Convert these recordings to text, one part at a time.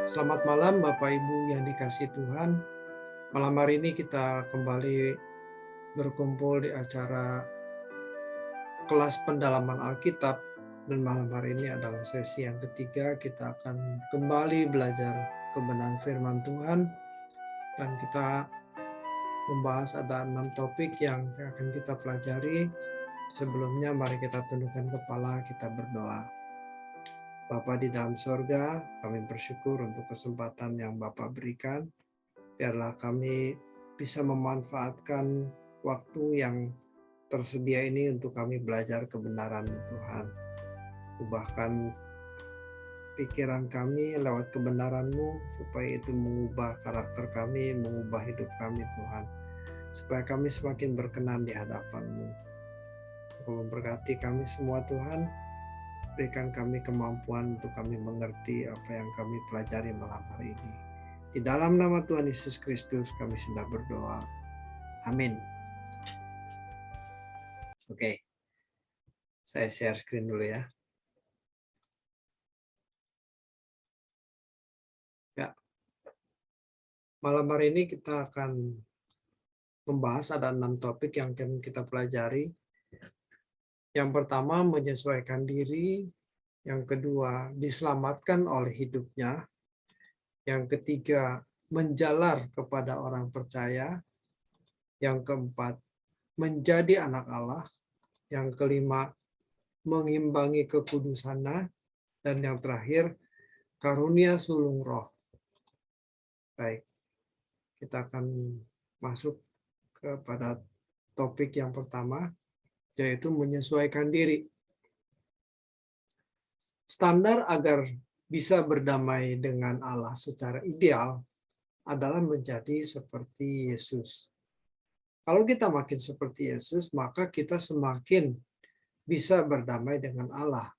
Selamat malam Bapak Ibu yang dikasihi Tuhan. Malam hari ini kita kembali berkumpul di acara kelas pendalaman Alkitab, dan malam hari ini adalah sesi yang ketiga. Kita akan kembali belajar kebenaran firman Tuhan, dan kita membahas ada 6 topik yang akan kita pelajari. Sebelumnya mari kita tundukkan kepala, kita berdoa. Bapa di dalam sorga, kami bersyukur untuk kesempatan yang Bapa berikan. Biarlah kami bisa memanfaatkan waktu yang tersedia ini untuk kami belajar kebenaran Tuhan. Ubahkan pikiran kami lewat kebenaran-Mu, supaya itu mengubah karakter kami, mengubah hidup kami Tuhan. Supaya kami semakin berkenan di hadapan-Mu. Engkau memberkati kami semua Tuhan. Berikan kami kemampuan untuk kami mengerti apa yang kami pelajari malam hari ini. Di dalam nama Tuhan Yesus Kristus kami sudah berdoa. Amin. Oke. Saya share screen dulu ya. Ya. Malam hari ini kita akan membahas ada 6 topik yang akan kita pelajari. Yang pertama, menyesuaikan diri. Yang kedua, diselamatkan oleh hidupnya. Yang ketiga, menjalar kepada orang percaya. Yang keempat, menjadi anak Allah. Yang kelima, mengimbangi kekudusannya. Dan yang terakhir, karunia sulung roh. Baik, kita akan masuk kepada topik yang pertama, yaitu menyesuaikan diri. Standar agar bisa berdamai dengan Allah secara ideal adalah menjadi seperti Yesus. Kalau kita makin seperti Yesus, maka kita semakin bisa berdamai dengan Allah.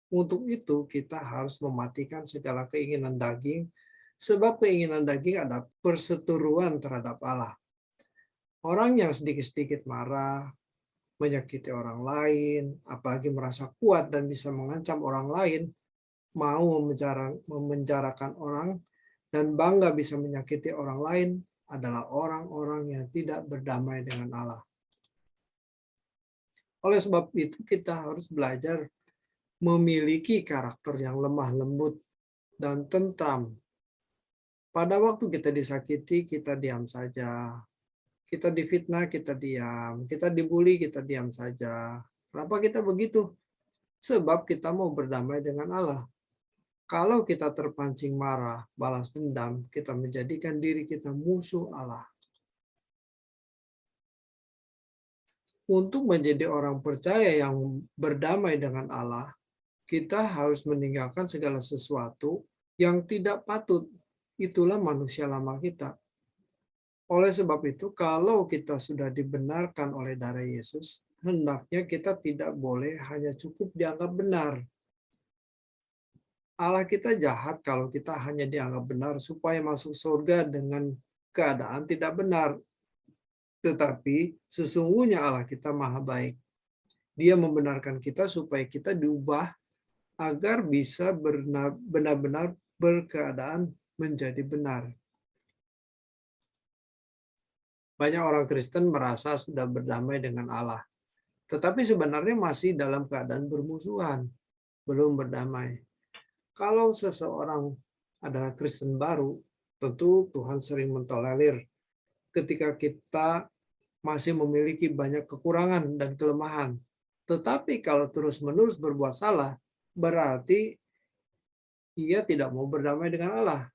Untuk itu, kita harus mematikan segala keinginan daging, sebab keinginan daging adalah perseteruan terhadap Allah. Orang yang sedikit-sedikit marah, menyakiti orang lain, apalagi merasa kuat dan bisa mengancam orang lain, mau memenjarakan orang, dan bangga bisa menyakiti orang lain, adalah orang-orang yang tidak berdamai dengan Allah. Oleh sebab itu, kita harus belajar memiliki karakter yang lemah lembut dan tentram. Pada waktu kita disakiti, kita diam saja. Kita difitnah, kita diam. Kita dibully, kita diam saja. Kenapa kita begitu? Sebab kita mau berdamai dengan Allah. Kalau kita terpancing marah, balas dendam, kita menjadikan diri kita musuh Allah. Untuk menjadi orang percaya yang berdamai dengan Allah, kita harus meninggalkan segala sesuatu yang tidak patut. Itulah manusia lama kita. Oleh sebab itu, kalau kita sudah dibenarkan oleh darah Yesus, hendaknya kita tidak boleh hanya cukup dianggap benar. Allah kita jahat kalau kita hanya dianggap benar supaya masuk surga dengan keadaan tidak benar. Tetapi sesungguhnya Allah kita maha baik. Dia membenarkan kita supaya kita diubah agar bisa benar-benar berkeadaan menjadi benar. Banyak orang Kristen merasa sudah berdamai dengan Allah, tetapi sebenarnya masih dalam keadaan bermusuhan, belum berdamai. Kalau seseorang adalah Kristen baru, tentu Tuhan sering mentolerir ketika kita masih memiliki banyak kekurangan dan kelemahan. Tetapi kalau terus-menerus berbuat salah, berarti ia tidak mau berdamai dengan Allah.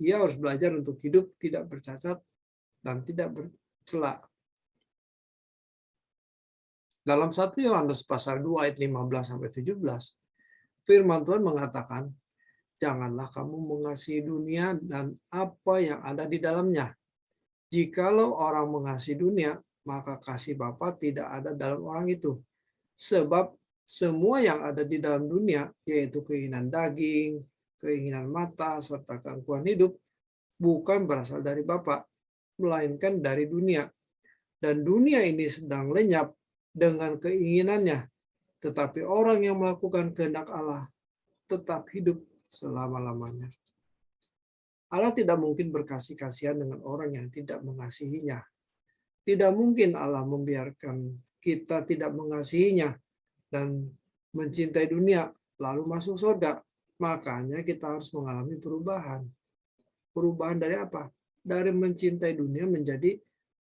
Ia harus belajar untuk hidup tidak bercacat dan tidak bercela. Dalam 1 Yohanes pasal 2 ayat 15-17, firman Tuhan mengatakan, janganlah kamu mengasihi dunia dan apa yang ada di dalamnya. Jikalau orang mengasihi dunia, maka kasih Bapa tidak ada dalam orang itu. Sebab semua yang ada di dalam dunia, yaitu keinginan daging, keinginan mata, serta keangkuhan hidup, bukan berasal dari Bapa, melainkan dari dunia. Dan dunia ini sedang lenyap dengan keinginannya, tetapi orang yang melakukan kehendak Allah tetap hidup selama-lamanya. Allah tidak mungkin berkasih kasihan dengan orang yang tidak mengasihinya. Tidak mungkin Allah membiarkan kita tidak mengasihinya dan mencintai dunia lalu masuk surga. Makanya kita harus mengalami perubahan. Perubahan dari apa? Dari mencintai dunia menjadi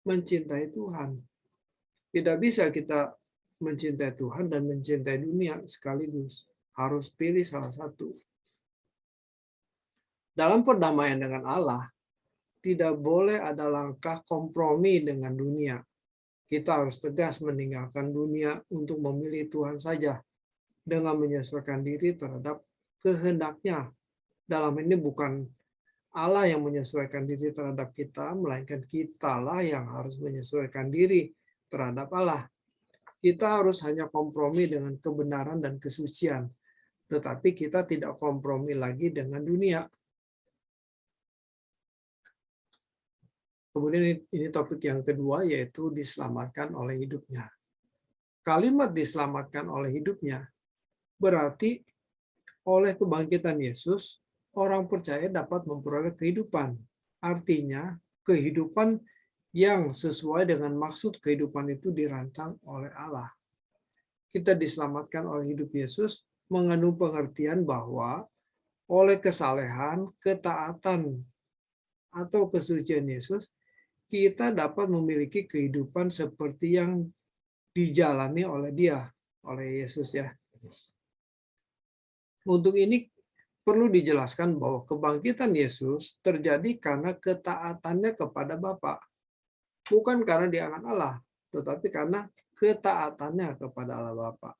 mencintai Tuhan. Tidak bisa kita mencintai Tuhan dan mencintai dunia sekaligus. Harus pilih salah satu. Dalam perdamaian dengan Allah, tidak boleh ada langkah kompromi dengan dunia. Kita harus tegas meninggalkan dunia untuk memilih Tuhan saja dengan menyesuaikan diri terhadap kehendaknya. Dalam ini bukan Allah yang menyesuaikan diri terhadap kita, melainkan kitalah yang harus menyesuaikan diri terhadap Allah. Kita harus hanya kompromi dengan kebenaran dan kesucian, tetapi kita tidak kompromi lagi dengan dunia. Kemudian ini topik yang kedua, yaitu diselamatkan oleh hidupnya. Kalimat diselamatkan oleh hidupnya berarti oleh kebangkitan Yesus, orang percaya dapat memperoleh kehidupan. Artinya, kehidupan yang sesuai dengan maksud kehidupan itu dirancang oleh Allah. Kita diselamatkan oleh hidup Yesus mengandung pengertian bahwa oleh kesalehan, ketaatan, atau kesucian Yesus, kita dapat memiliki kehidupan seperti yang dijalani oleh Dia, oleh Yesus ya. Untuk ini perlu dijelaskan bahwa kebangkitan Yesus terjadi karena ketaatannya kepada Bapa. Bukan karena dia anak Allah, tetapi karena ketaatannya kepada Allah Bapa.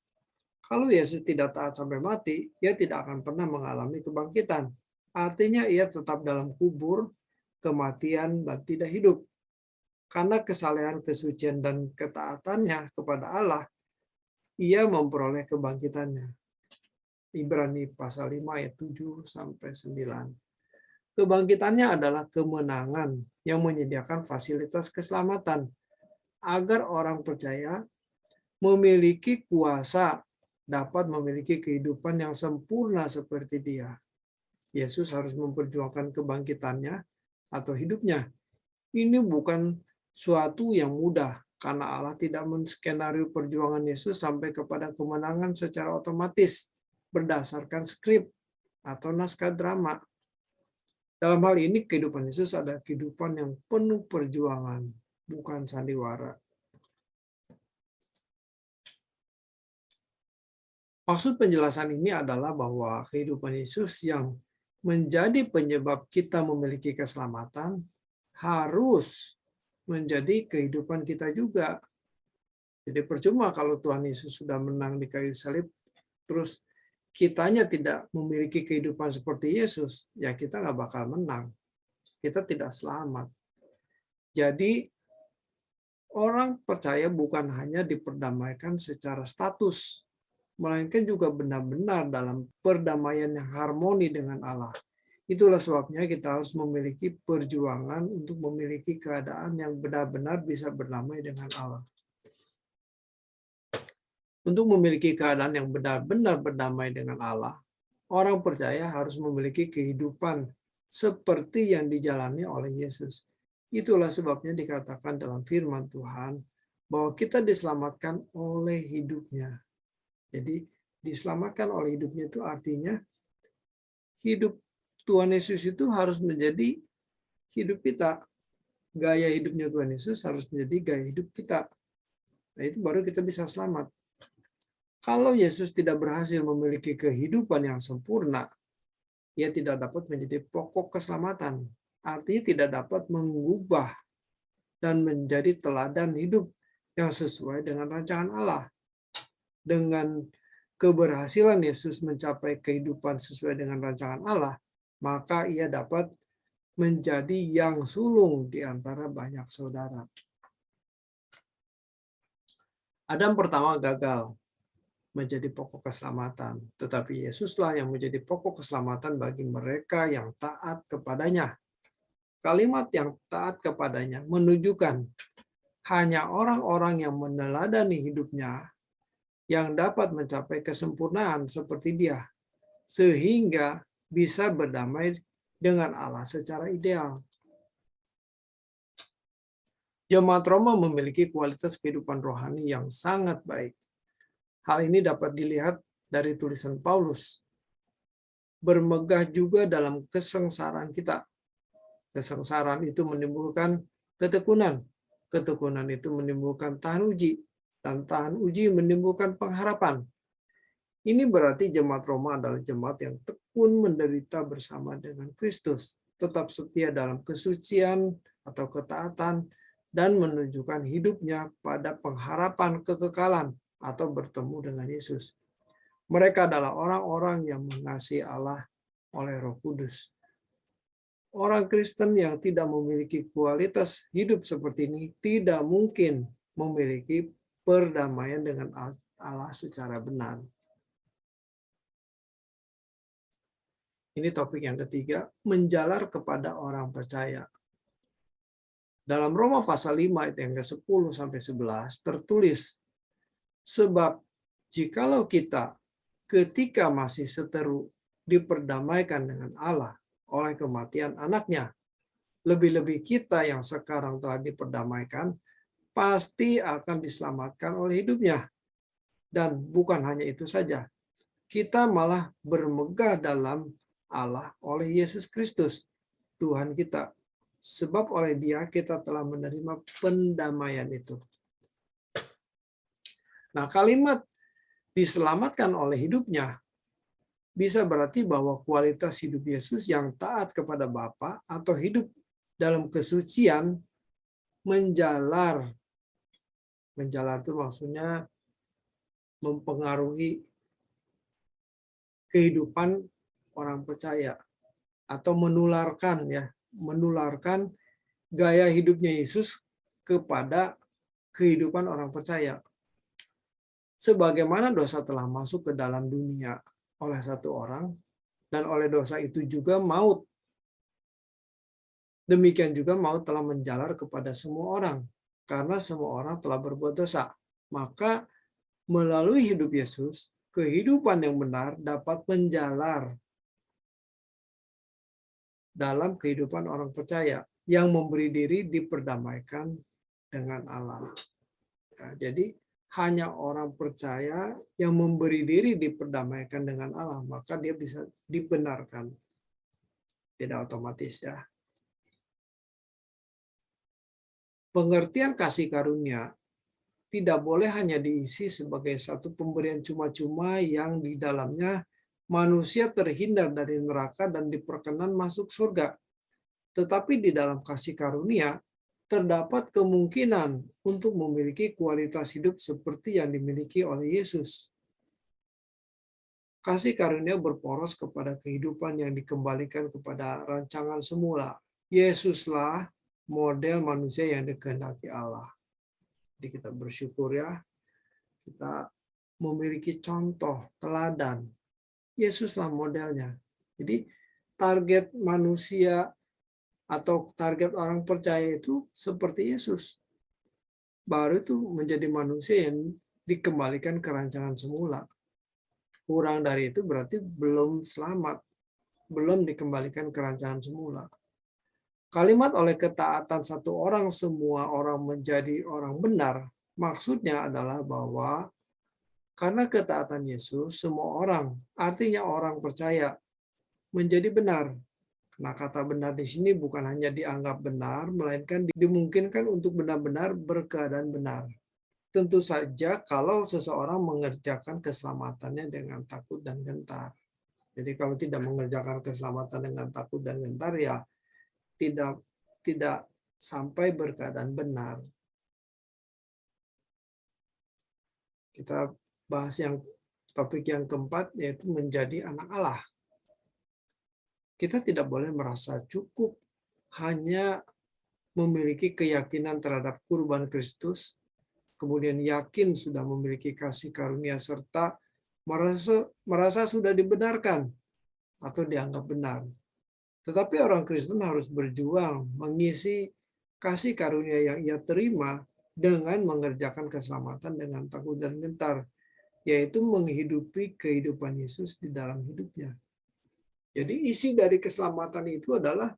Kalau Yesus tidak taat sampai mati, ia tidak akan pernah mengalami kebangkitan. Artinya ia tetap dalam kubur, kematian, dan tidak hidup. Karena kesalehan, kesucian, dan ketaatannya kepada Allah, ia memperoleh kebangkitannya. Ibrani pasal 5 ayat 7 sampai 9. Kebangkitannya adalah kemenangan yang menyediakan fasilitas keselamatan agar orang percaya memiliki kuasa dapat memiliki kehidupan yang sempurna seperti Dia. Yesus harus memperjuangkan kebangkitannya atau hidupnya. Ini bukan suatu yang mudah karena Allah tidak menskenario perjuangan Yesus sampai kepada kemenangan secara otomatis berdasarkan skrip atau naskah drama. Dalam hal ini kehidupan Yesus adalah kehidupan yang penuh perjuangan, bukan sandiwara. Maksud penjelasan ini adalah bahwa kehidupan Yesus yang menjadi penyebab kita memiliki keselamatan harus menjadi kehidupan kita juga. Jadi percuma kalau Tuhan Yesus sudah menang di kayu salib, terus kitanya tidak memiliki kehidupan seperti Yesus, ya kita nggak bakal menang. Kita tidak selamat. Jadi orang percaya bukan hanya diperdamaikan secara status, melainkan juga benar-benar dalam perdamaian yang harmoni dengan Allah. Itulah sebabnya kita harus memiliki perjuangan untuk memiliki keadaan yang benar-benar bisa berdamai dengan Allah. Untuk memiliki keadaan yang benar-benar berdamai dengan Allah, orang percaya harus memiliki kehidupan seperti yang dijalani oleh Yesus. Itulah sebabnya dikatakan dalam firman Tuhan bahwa kita diselamatkan oleh hidupnya. Jadi diselamatkan oleh hidupnya itu artinya hidup Tuhan Yesus itu harus menjadi hidup kita. Gaya hidupnya Tuhan Yesus harus menjadi gaya hidup kita. Nah, itu baru kita bisa selamat. Kalau Yesus tidak berhasil memiliki kehidupan yang sempurna, ia tidak dapat menjadi pokok keselamatan. Artinya tidak dapat mengubah dan menjadi teladan hidup yang sesuai dengan rancangan Allah. Dengan keberhasilan Yesus mencapai kehidupan sesuai dengan rancangan Allah, maka ia dapat menjadi yang sulung di antara banyak saudara. Adam pertama gagal menjadi pokok keselamatan, tetapi Yesuslah yang menjadi pokok keselamatan bagi mereka yang taat kepadanya. Kalimat yang taat kepadanya menunjukkan hanya orang-orang yang meneladani hidupnya yang dapat mencapai kesempurnaan seperti Dia, sehingga bisa berdamai dengan Allah secara ideal. Jemaat Roma memiliki kualitas kehidupan rohani yang sangat baik. Hal ini dapat dilihat dari tulisan Paulus. Bermegah juga dalam kesengsaraan kita. Kesengsaraan itu menimbulkan ketekunan. Ketekunan itu menimbulkan tahan uji. Dan tahan uji menimbulkan pengharapan. Ini berarti jemaat Roma adalah jemaat yang tekun menderita bersama dengan Kristus. Tetap setia dalam kesucian atau ketaatan, dan menunjukkan hidupnya pada pengharapan kekekalan atau bertemu dengan Yesus. Mereka adalah orang-orang yang mengasihi Allah oleh Roh Kudus. Orang Kristen yang tidak memiliki kualitas hidup seperti ini tidak mungkin memiliki perdamaian dengan Allah secara benar. Ini topik yang ketiga, menjalar kepada orang percaya. Dalam Roma pasal 5 ayat yang ke-10 sampai 11 tertulis, sebab jikalau kita ketika masih seteru diperdamaikan dengan Allah oleh kematian anaknya, lebih-lebih kita yang sekarang telah diperdamaikan pasti akan diselamatkan oleh hidupnya. Dan bukan hanya itu saja, kita malah bermegah dalam Allah oleh Yesus Kristus, Tuhan kita. Sebab oleh Dia kita telah menerima pendamaian itu. Nah, kalimat diselamatkan oleh hidupnya bisa berarti bahwa kualitas hidup Yesus yang taat kepada Bapa atau hidup dalam kesucian menjalar. Menjalar itu maksudnya mempengaruhi kehidupan orang percaya atau menularkan gaya hidupnya Yesus kepada kehidupan orang percaya. Sebagaimana dosa telah masuk ke dalam dunia oleh satu orang, dan oleh dosa itu juga maut. Demikian juga maut telah menjalar kepada semua orang, karena semua orang telah berbuat dosa. Maka melalui hidup Yesus, kehidupan yang benar dapat menjalar dalam kehidupan orang percaya yang memberi diri diperdamaikan dengan Allah. Ya, jadi hanya orang percaya yang memberi diri diperdamaikan dengan Allah, maka dia bisa dibenarkan. Tidak otomatis ya. Pengertian kasih karunia tidak boleh hanya diisi sebagai satu pemberian cuma-cuma yang di dalamnya manusia terhindar dari neraka dan diperkenan masuk surga. Tetapi di dalam kasih karunia terdapat kemungkinan untuk memiliki kualitas hidup seperti yang dimiliki oleh Yesus. Kasih karunia berporos kepada kehidupan yang dikembalikan kepada rancangan semula. Yesuslah model manusia yang dikehendaki Allah. Jadi kita bersyukur ya, kita memiliki contoh, teladan. Yesuslah modelnya. Jadi target manusia atau target orang percaya itu seperti Yesus. Baru itu menjadi manusia yang dikembalikan ke rancangan semula. Kurang dari itu berarti belum selamat, belum dikembalikan ke rancangan semula. Kalimat oleh ketaatan satu orang semua orang menjadi orang benar, maksudnya adalah bahwa karena ketaatan Yesus, semua orang, artinya orang percaya, menjadi benar. Nah, kata benar di sini bukan hanya dianggap benar, melainkan dimungkinkan untuk benar-benar berkeadaan benar. Tentu saja kalau seseorang mengerjakan keselamatannya dengan takut dan gentar. Jadi kalau tidak mengerjakan keselamatan dengan takut dan gentar, ya tidak sampai berkeadaan benar. Kita bahas topik yang keempat, yaitu menjadi anak Allah. Kita tidak boleh merasa cukup hanya memiliki keyakinan terhadap kurban Kristus, kemudian yakin sudah memiliki kasih karunia, serta merasa sudah dibenarkan atau dianggap benar. Tetapi orang Kristen harus berjuang mengisi kasih karunia yang ia terima dengan mengerjakan keselamatan dengan takut dan gentar, yaitu menghidupi kehidupan Yesus di dalam hidupnya. Jadi isi dari keselamatan itu adalah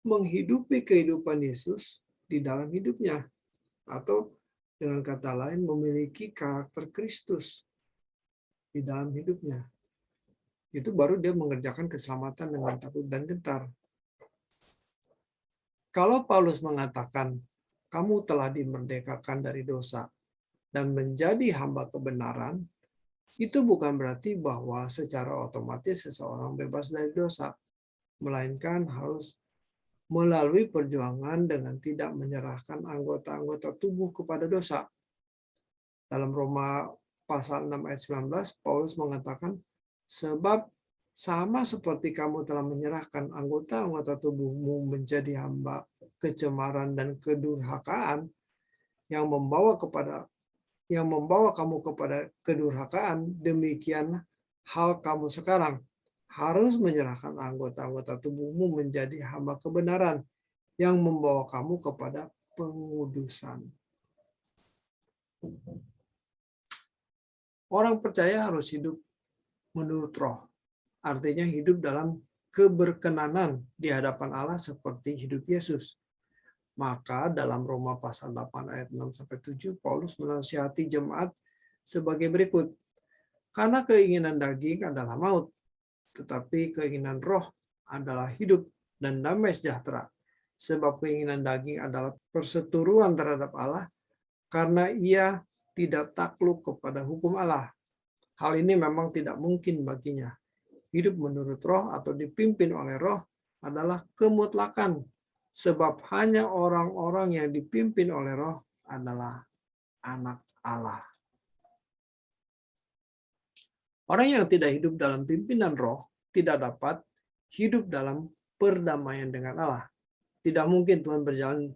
menghidupi kehidupan Yesus di dalam hidupnya, atau dengan kata lain memiliki karakter Kristus di dalam hidupnya. Itu baru dia mengerjakan keselamatan dengan takut dan gentar. Kalau Paulus mengatakan, kamu telah dimerdekakan dari dosa dan menjadi hamba kebenaran, itu bukan berarti bahwa secara otomatis seseorang bebas dari dosa, melainkan harus melalui perjuangan dengan tidak menyerahkan anggota-anggota tubuh kepada dosa. Dalam Roma pasal 6 ayat 19, Paulus mengatakan, sebab sama seperti kamu telah menyerahkan anggota-anggota tubuhmu menjadi hamba kecemaran dan kedurhakaan yang membawa kamu kepada kedurhakaan, demikian hal kamu sekarang harus menyerahkan anggota-anggota tubuhmu menjadi hamba kebenaran yang membawa kamu kepada pengudusan. Orang percaya harus hidup menurut roh. Artinya hidup dalam keberkenanan di hadapan Allah seperti hidup Yesus. Maka dalam Roma pasal 8 ayat 6-7, Paulus menasihati jemaat sebagai berikut. Karena keinginan daging adalah maut, tetapi keinginan roh adalah hidup dan damai sejahtera. Sebab keinginan daging adalah perseteruan terhadap Allah, karena ia tidak takluk kepada hukum Allah. Hal ini memang tidak mungkin baginya. Hidup menurut roh atau dipimpin oleh roh adalah kemutlakan, sebab hanya orang-orang yang dipimpin oleh roh adalah anak Allah. Orang yang tidak hidup dalam pimpinan roh tidak dapat hidup dalam perdamaian dengan Allah. Tidak mungkin Tuhan berjalan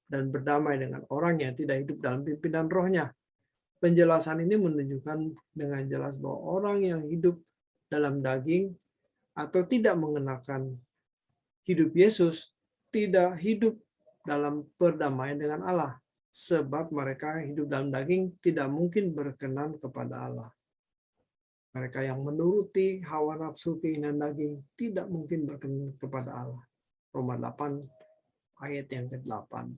dan berdamai dengan orang yang tidak hidup dalam pimpinan rohnya. Penjelasan ini menunjukkan dengan jelas bahwa orang yang hidup dalam daging atau tidak mengenakan hidup Yesus tidak hidup dalam perdamaian dengan Allah, sebab mereka hidup dalam daging tidak mungkin berkenan kepada Allah. Mereka yang menuruti hawa nafsu keinginan daging tidak mungkin berkenan kepada Allah. Roma 8 ayat yang ke-8.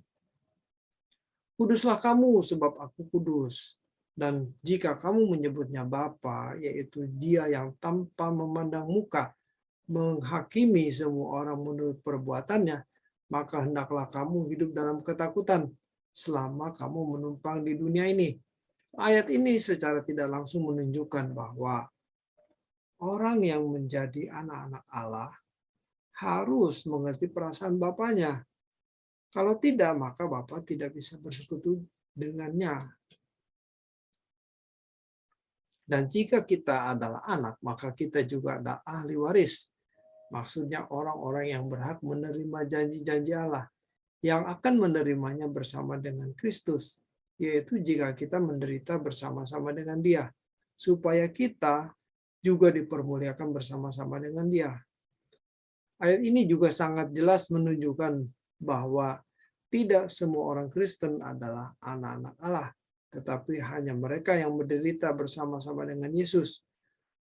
Kuduslah kamu sebab aku kudus. Dan jika kamu menyebutnya Bapa, yaitu Dia yang tanpa memandang muka menghakimi semua orang menurut perbuatannya, maka hendaklah kamu hidup dalam ketakutan selama kamu menumpang di dunia ini. Ayat ini secara tidak langsung menunjukkan bahwa orang yang menjadi anak-anak Allah harus mengerti perasaan Bapaknya. Kalau tidak, maka Bapa tidak bisa bersekutu dengannya. Dan jika kita adalah anak, maka kita juga ada ahli waris. Maksudnya orang-orang yang berhak menerima janji-janji Allah, yang akan menerimanya bersama dengan Kristus, yaitu jika kita menderita bersama-sama dengan Dia, supaya kita juga dipermuliakan bersama-sama dengan Dia. Ayat ini juga sangat jelas menunjukkan bahwa tidak semua orang Kristen adalah anak-anak Allah, tetapi hanya mereka yang menderita bersama-sama dengan Yesus.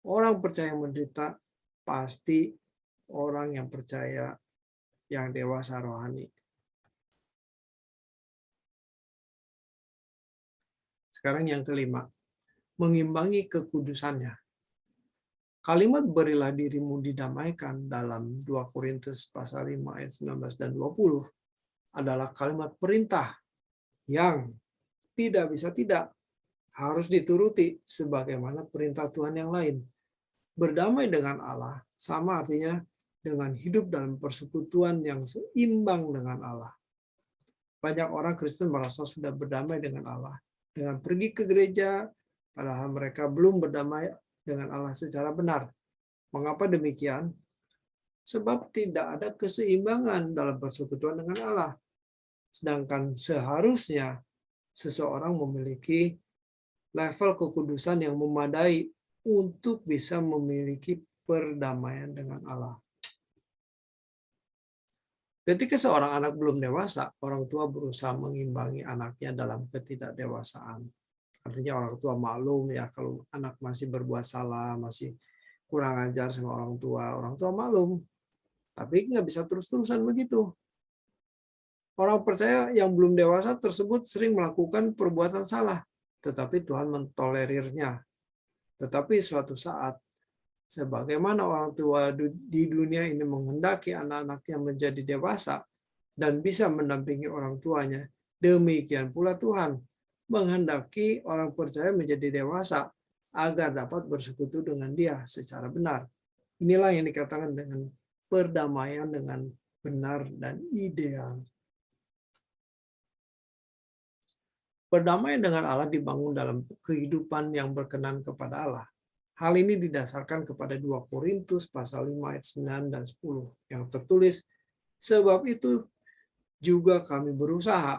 Orang percaya yang menderita pasti orang yang percaya yang dewasa rohani. Sekarang yang kelima, mengimbangi kekudusannya. Kalimat berilah dirimu didamaikan dalam 2 Korintus pasal 5 ayat 19 dan 20 adalah kalimat perintah yang tidak bisa tidak, harus dituruti sebagaimana perintah Tuhan yang lain. Berdamai dengan Allah sama artinya dengan hidup dalam persekutuan yang seimbang dengan Allah. Banyak orang Kristen merasa sudah berdamai dengan Allah dengan pergi ke gereja, padahal mereka belum berdamai dengan Allah secara benar. Mengapa demikian? Sebab tidak ada keseimbangan dalam persekutuan dengan Allah. Sedangkan seharusnya seseorang memiliki level kekudusan yang memadai untuk bisa memiliki perdamaian dengan Allah. Ketika seorang anak belum dewasa, orang tua berusaha mengimbangi anaknya dalam ketidakdewasaan. Artinya orang tua maklum ya kalau anak masih berbuat salah, masih kurang ajar sama orang tua maklum, tapi nggak bisa terus-terusan begitu. Orang percaya yang belum dewasa tersebut sering melakukan perbuatan salah, tetapi Tuhan mentolerirnya. Tetapi suatu saat, sebagaimana orang tua di dunia ini menghendaki anak-anaknya menjadi dewasa dan bisa mendampingi orang tuanya, demikian pula Tuhan menghendaki orang percaya menjadi dewasa agar dapat bersekutu dengan Dia secara benar. Inilah yang dikatakan dengan perdamaian dengan benar dan ideal. Perdamaian dengan Allah dibangun dalam kehidupan yang berkenan kepada Allah. Hal ini didasarkan kepada 2 Korintus pasal 5 ayat 9 dan 10 yang tertulis, sebab itu juga kami berusaha,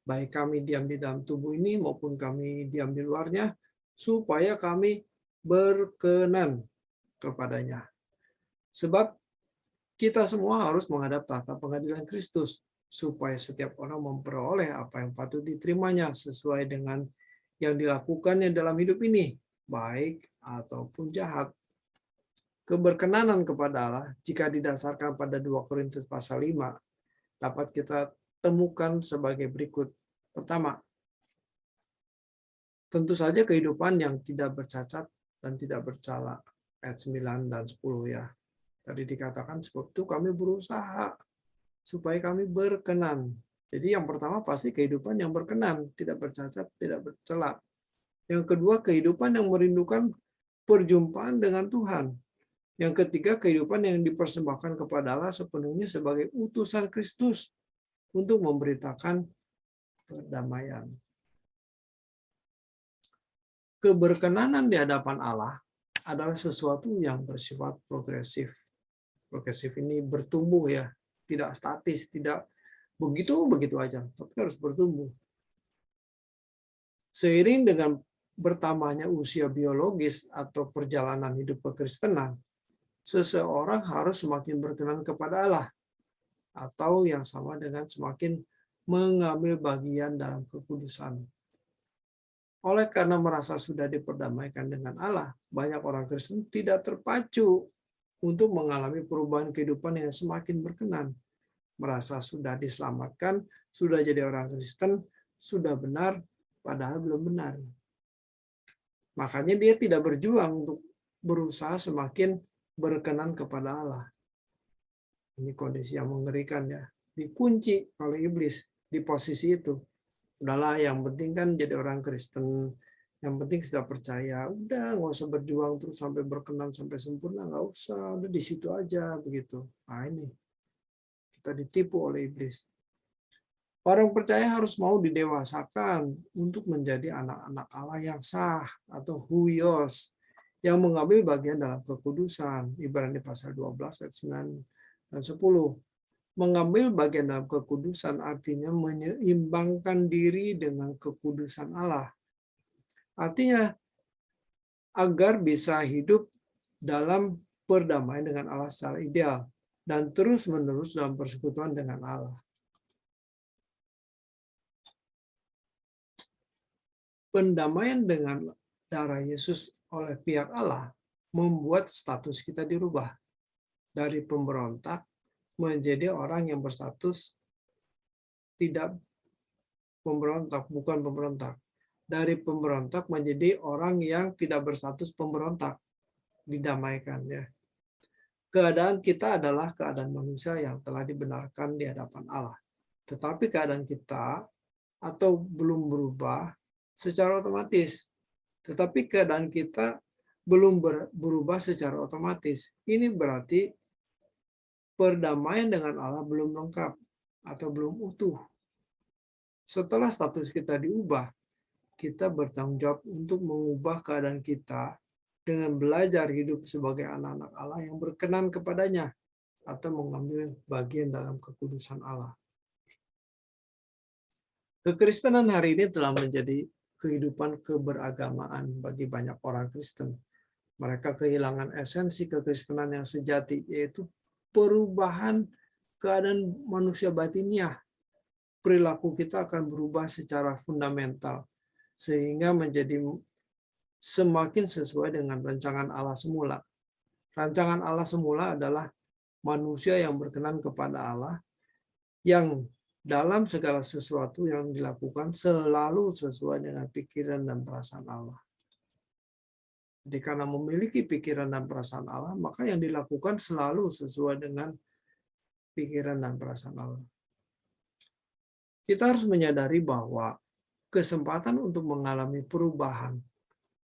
baik kami diam di dalam tubuh ini maupun kami diam di luarnya, supaya kami berkenan kepadanya. Sebab kita semua harus menghadap tahta pengadilan Kristus, supaya setiap orang memperoleh apa yang patut diterimanya sesuai dengan yang dilakukannya dalam hidup ini, baik ataupun jahat. Keberkenanan kepada Allah, jika didasarkan pada 2 Korintus pasal 5, dapat kita temukan sebagai berikut. Pertama, tentu saja kehidupan yang tidak bercacat dan tidak bercela. Ayat 9 dan 10 ya. Tadi dikatakan sebab itu kami berusaha supaya kami berkenan. Jadi yang pertama pasti kehidupan yang berkenan, tidak bercacat, tidak bercela. Yang kedua, kehidupan yang merindukan perjumpaan dengan Tuhan. Yang ketiga, kehidupan yang dipersembahkan kepada Allah sepenuhnya sebagai utusan Kristus untuk memberitakan perdamaian. Keberkenanan di hadapan Allah adalah sesuatu yang bersifat progresif. Progresif ini bertumbuh ya, tidak statis, tidak begitu aja, tapi harus bertumbuh. Seiring dengan bertambahnya usia biologis atau perjalanan hidup kekristenan, seseorang harus semakin berkenan kepada Allah, atau yang sama dengan semakin mengambil bagian dalam kekudusan. Oleh karena merasa sudah diperdamaikan dengan Allah, banyak orang Kristen tidak terpacu untuk mengalami perubahan kehidupan yang semakin berkenan. Merasa sudah diselamatkan, sudah jadi orang Kristen, sudah benar, padahal belum benar. Makanya dia tidak berjuang untuk berusaha semakin berkenan kepada Allah. Ini kondisi yang mengerikan ya. Dikunci oleh iblis di posisi itu. Udahlah, yang penting kan jadi orang Kristen, yang penting sudah percaya, udah nggak usah berjuang terus sampai berkenan sampai sempurna, nggak usah, udah di situ aja begitu. Nah ini kita ditipu oleh iblis. Orang percaya harus mau didewasakan untuk menjadi anak-anak Allah yang sah atau huios, yang mengambil bagian dalam kekudusan. Ibrani pasal 12 ayat 9 dan 10. Mengambil bagian dalam kekudusan artinya menyeimbangkan diri dengan kekudusan Allah. Artinya agar bisa hidup dalam perdamaian dengan Allah secara ideal dan terus-menerus dalam persekutuan dengan Allah. Pendamaian dengan darah Yesus oleh pihak Allah membuat status kita dirubah dari pemberontak menjadi orang yang berstatus tidak pemberontak, bukan pemberontak. Dari pemberontak menjadi orang yang tidak berstatus pemberontak, didamaikan ya. Keadaan kita adalah keadaan manusia yang telah dibenarkan di hadapan Allah. Tetapi keadaan kita atau belum berubah secara otomatis. Tetapi keadaan kita belum berubah secara otomatis. Ini berarti perdamaian dengan Allah belum lengkap atau belum utuh. Setelah status kita diubah, kita bertanggung jawab untuk mengubah keadaan kita dengan belajar hidup sebagai anak-anak Allah yang berkenan kepadanya atau mengambil bagian dalam kekudusan Allah. Kekristenan hari ini telah menjadi kehidupan keberagamaan bagi banyak orang Kristen. Mereka kehilangan esensi kekristenan yang sejati, yaitu perubahan keadaan manusia batiniah. Perilaku kita akan berubah secara fundamental, sehingga menjadi semakin sesuai dengan rancangan Allah semula. Rancangan Allah semula adalah manusia yang berkenan kepada Allah, yang dalam segala sesuatu yang dilakukan selalu sesuai dengan pikiran dan perasaan Allah. Jadi karena memiliki pikiran dan perasaan Allah, maka yang dilakukan selalu sesuai dengan pikiran dan perasaan Allah. Kita harus menyadari bahwa kesempatan untuk mengalami perubahan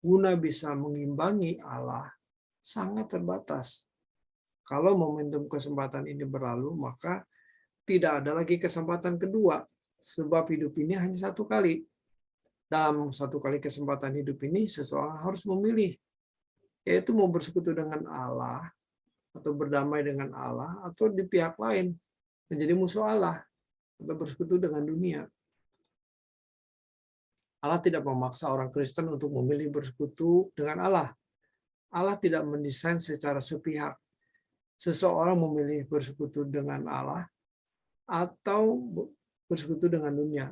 guna bisa mengimbangi Allah sangat terbatas. Kalau momentum kesempatan ini berlalu, maka tidak ada lagi kesempatan kedua, sebab hidup ini hanya satu kali. Dalam satu kali kesempatan hidup ini, seseorang harus memilih, yaitu mau bersekutu dengan Allah, atau berdamai dengan Allah, atau di pihak lain, menjadi musuh Allah, atau bersekutu dengan dunia. Allah tidak memaksa orang Kristen untuk memilih bersekutu dengan Allah. Allah tidak mendesain secara sepihak. Seseorang memilih bersekutu dengan Allah atau bersekutu dengan dunia.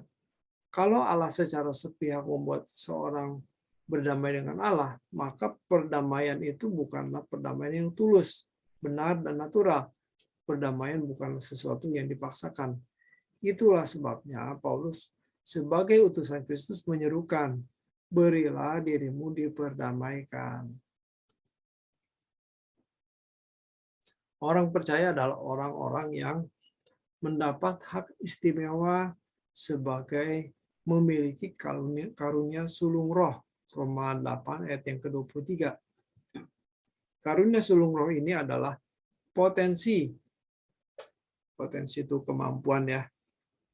Kalau Allah secara sepihak membuat seorang berdamai dengan Allah, maka perdamaian itu bukanlah perdamaian yang tulus, benar, dan natural. Perdamaian bukan sesuatu yang dipaksakan. Itulah sebabnya Paulus sebagai utusan Kristus menyerukan, berilah dirimu diperdamaikan. Orang percaya adalah orang-orang yang mendapat hak istimewa sebagai memiliki karunia sulung roh. Roma 8 ayat yang ke-23. Karunia sulung roh ini adalah potensi. Potensi itu kemampuan ya.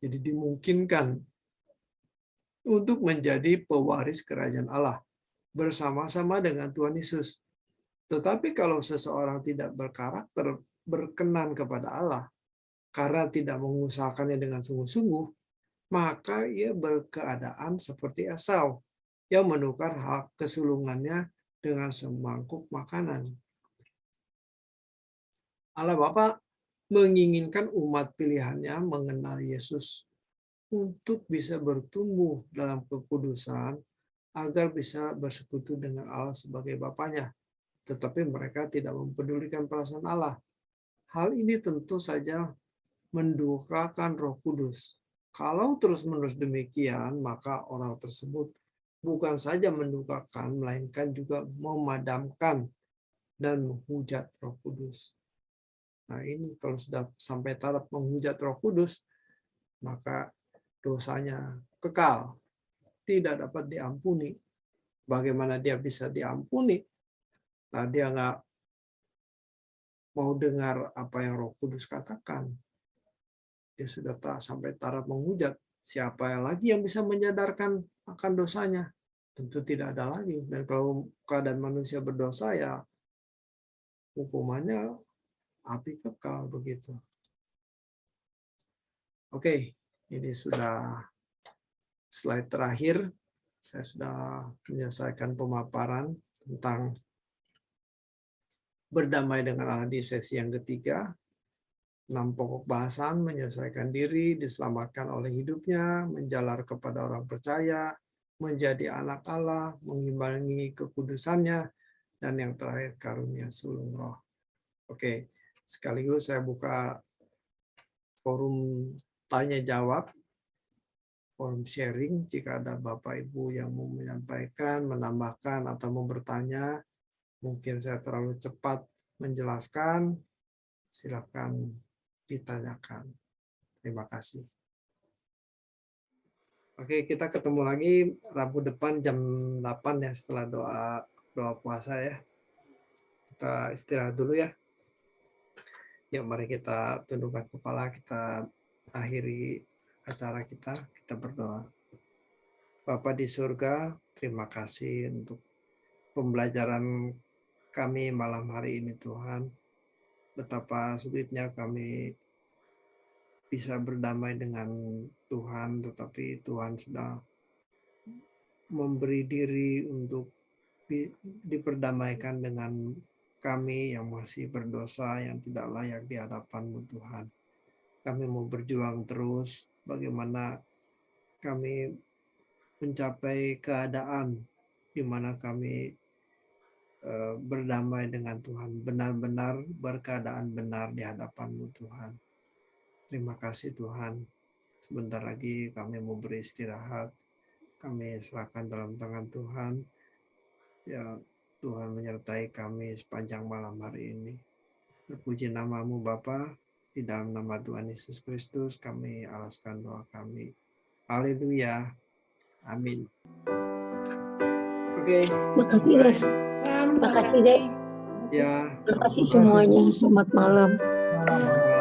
Jadi dimungkinkan untuk menjadi pewaris kerajaan Allah bersama-sama dengan Tuhan Yesus. Tetapi kalau seseorang tidak berkarakter berkenan kepada Allah karena tidak mengusahakannya dengan sungguh-sungguh, maka ia berkeadaan seperti Esau yang menukar hak kesulungannya dengan semangkuk makanan. Allah Bapa menginginkan umat pilihannya mengenal Yesus untuk bisa bertumbuh dalam kekudusan agar bisa bersekutu dengan Allah sebagai Bapanya. Tetapi mereka tidak mempedulikan perasaan Allah. Hal ini tentu saja mendukakan Roh Kudus. Kalau terus-menerus demikian, maka orang tersebut bukan saja mendukakan, melainkan juga memadamkan dan menghujat Roh Kudus. Nah, ini kalau sudah sampai taraf menghujat Roh Kudus, maka dosanya kekal, tidak dapat diampuni. Bagaimana dia bisa diampuni? Nah, dia nggak mau dengar apa yang Roh Kudus katakan. Dia sudah sampai taraf menghujat. Siapa yang lagi yang bisa menyadarkan akan dosanya? Tentu tidak ada lagi. Dan kalau keadaan manusia berdosa, ya hukumannya api kekal begitu. Oke, ini sudah slide terakhir. Saya sudah menyelesaikan pemaparan tentang berdamai dengan Allah di sesi yang ketiga. 6 pokok bahasan: menyesuaikan diri, diselamatkan oleh hidupnya, menjalar kepada orang percaya, menjadi anak Allah, mengimbangi kekudusannya, dan yang terakhir karunia sulung roh. Oke, sekaligus saya buka forum tanya jawab, forum sharing. Jika ada Bapak Ibu yang mau menyampaikan, menambahkan, atau mau bertanya, mungkin saya terlalu cepat menjelaskan, silakan ditanyakan. Terima kasih. Oke, kita ketemu lagi Rabu depan jam 8 ya, setelah doa puasa ya. Kita istirahat dulu ya. Yuk mari kita tundukkan kepala, kita akhiri acara kita berdoa. Bapa di surga, terima kasih untuk pembelajaran kami malam hari ini Tuhan. Betapa sulitnya kami bisa berdamai dengan Tuhan, tetapi Tuhan sudah memberi diri untuk diperdamaikan dengan kami yang masih berdosa, yang tidak layak di hadapan-Mu Tuhan. Kami mau berjuang terus bagaimana kami mencapai keadaan di mana kami berdamai dengan Tuhan, benar-benar berkeadaan benar di hadapan-Mu Tuhan. Terima kasih Tuhan. Sebentar lagi kami mau beristirahat. Kami serahkan dalam tangan Tuhan. Ya, Tuhan menyertai kami sepanjang malam hari ini. Terpuji nama-Mu Bapa. Di dalam nama Tuhan Yesus Kristus kami alaskan doa kami. Haleluya. Amin. Oke. Makasih deh. Makasih deh. Ya, Makasih semuanya. Selamat malam. Selamat malam.